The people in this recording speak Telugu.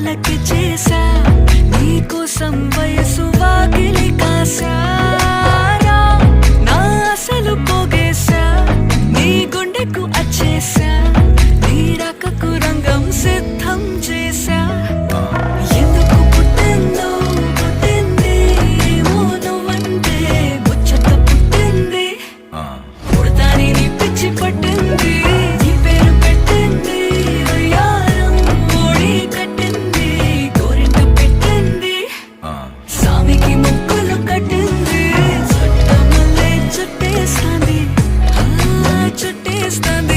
కళ్ళకి చేసా నీకోసం వయసు వాకిలి కాసారా నా అసలు పోగేశా నీ గుండెకు అచ్చేసా నీ రాకకు రంగం సిద్ధం చేసా ఎందుకు పుట్టిందో పుట్టింది ఏమో నువ్వంటే ముచ్చట పుట్టింది పుడతాని నీ పిచ్చి పట్టింది నీ పేరు పెట్టింది వయ్యారం ఓడి కట్టింది గోరింట పెట్టింది సామికి ముక్కులు కట్టింది చుట్టమల్లే చుట్టేస్తాంది చుట్టేస్తాంది